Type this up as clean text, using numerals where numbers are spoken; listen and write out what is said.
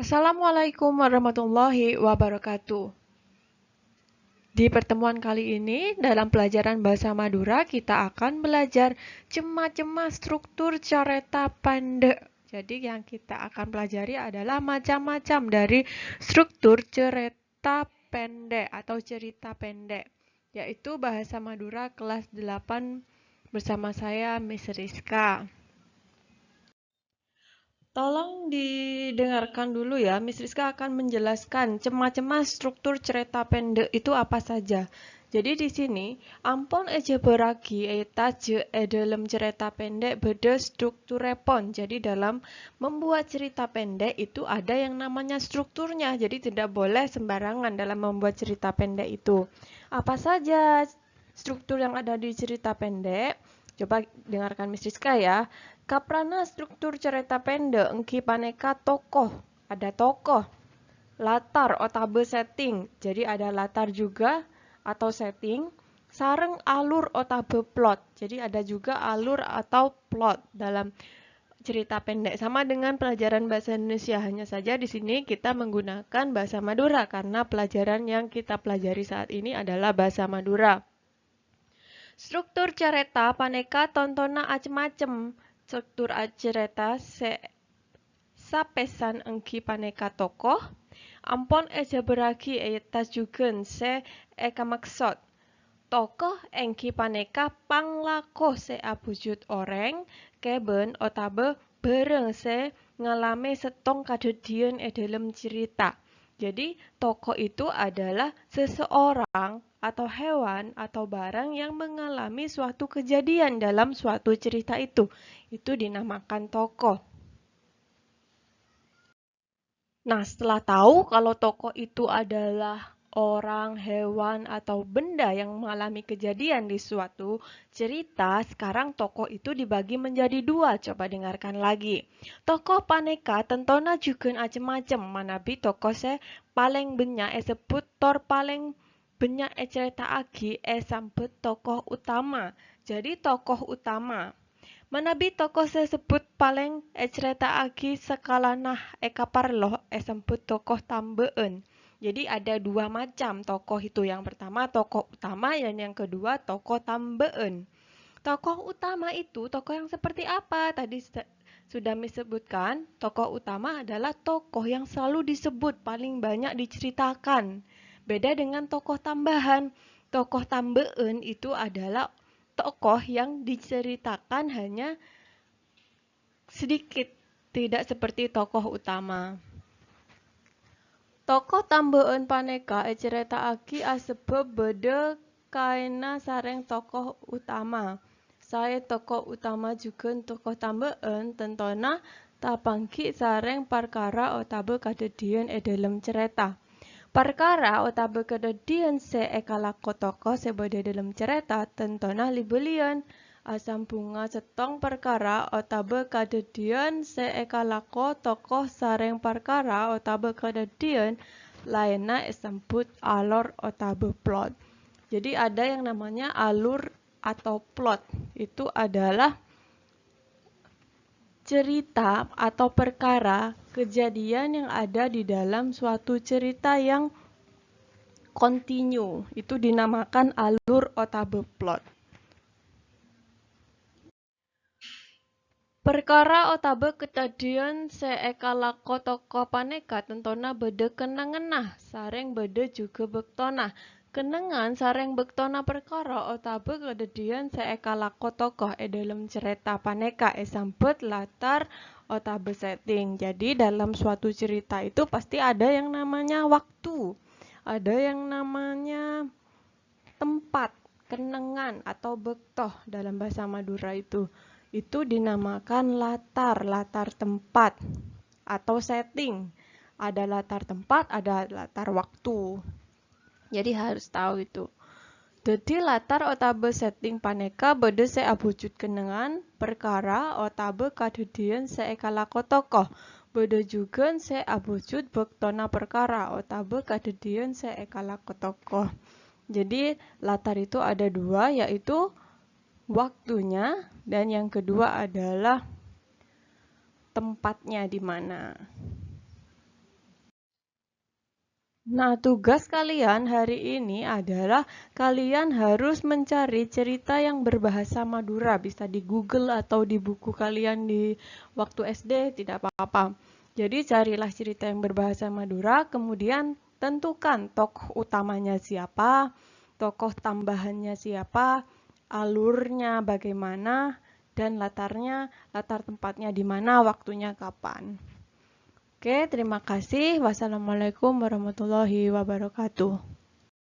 Assalamualaikum warahmatullahi wabarakatuh. Di pertemuan kali ini, dalam pelajaran Bahasa Madura, kita akan belajar cema-cema struktur careta pendek. Jadi yang kita akan pelajari adalah macam-macam dari struktur cerita pendek atau cerita pendek, yaitu Bahasa Madura kelas 8 bersama saya, Miss Rizka. Tolong didengarkan dulu ya, Miss Rizka akan menjelaskan cema-cema struktur cerita pendek itu apa saja. Jadi di sini, ampun eja beragi eta je dalam cerita pendek beda struktur repon. Jadi dalam membuat cerita pendek itu ada yang namanya strukturnya. Jadi tidak boleh sembarangan dalam membuat cerita pendek itu. Apa saja struktur yang ada di cerita pendek? Coba dengarkan Miss Rizka ya. Kaprana struktur cerita pendek engki paneka tokoh. Ada tokoh. Latar otabe setting. Jadi ada latar juga atau setting. Sareng alur otabe plot. Jadi ada juga alur atau plot dalam cerita pendek. Sama dengan pelajaran bahasa Indonesia. Hanya saja di sini kita menggunakan bahasa Madura karena pelajaran yang kita pelajari saat ini adalah bahasa Madura. Struktur cerita paneka tontona acem-acem. Struktur cerita sapesan engki paneka tokoh. Ampon eja beragi eta jugen se eka maksud. Tokoh engki paneka panglako se abujud oreng keben otabe bareng se ngalame setong kadedian dalam cerita. Jadi, tokoh itu adalah seseorang atau hewan atau barang yang mengalami suatu kejadian dalam suatu cerita itu. Itu dinamakan tokoh. Nah, setelah tahu kalau tokoh itu adalah orang, hewan, atau benda yang mengalami kejadian di suatu cerita, sekarang tokoh itu dibagi menjadi dua. Coba dengarkan lagi. Tokoh paneka tentona juga macem-macem. Manabi tokoh se paling banyak sebut tor paling banyak cerita agi sambut tokoh utama. Jadi tokoh utama. Manabi tokoh sebut paling agi skala nah eka parloh semput tokoh tambeen. Jadi ada dua macam tokoh itu. Yang pertama tokoh utama dan yang kedua tokoh tambeen. Tokoh utama itu tokoh yang seperti apa? Tadi sudah disebutkan, tokoh utama adalah tokoh yang selalu disebut, paling banyak diceritakan. Beda dengan tokoh tambahan. Tokoh tambeen itu adalah tokoh yang diceritakan hanya sedikit, tidak seperti tokoh utama. Tokoh tambeen paneka ceritaake asebab beda kaina sareng tokoh utama. Saya tokoh utama juga tokoh tambeen tentona tapangki sareng perkara otabe kadedian dalam cerita. Perkara otabe kadedian se ekalako tokoh sebeda dalam cerita tentona libelian. Asam bunga setong perkara otabe kadedian se ekalako tokoh sareng perkara otabe kadedian lainnya disebut alur otabe plot. Jadi ada yang namanya alur atau plot. Itu adalah cerita atau perkara kejadian yang ada di dalam suatu cerita yang kontinu. Itu dinamakan alur otabe plot. Perkara otabe kedadian seekalako tokoh paneka tentona bede kenangenah sareng bede juga bektona. Kenangan sareng bektona perkara otabe kedadian seekalako tokoh dalam cerita paneka sambut latar otabe setting. Jadi dalam suatu cerita itu pasti ada yang namanya waktu, ada yang namanya tempat, kenangan atau bektoh dalam bahasa Madura itu dinamakan latar tempat atau setting. Ada latar tempat, ada latar waktu. Jadi harus tahu itu. Jadi latar otabe setting paneka bede se abujud kenangan perkara otabe kadedian se ekalako tokoh. Bede juga se abujud bektona perkara otabe kadedian se ekalako tokoh. Jadi latar itu ada dua, yaitu waktunya dan yang kedua adalah tempatnya di mana. Nah, tugas kalian hari ini adalah kalian harus mencari cerita yang berbahasa Madura. Bisa di Google atau di buku kalian di waktu SD, tidak apa-apa. Jadi carilah cerita yang berbahasa Madura, kemudian tentukan tokoh utamanya siapa, tokoh tambahannya siapa, alurnya bagaimana, dan latar tempatnya di mana, waktunya kapan. Oke, terima kasih. Wassalamualaikum warahmatullahi wabarakatuh.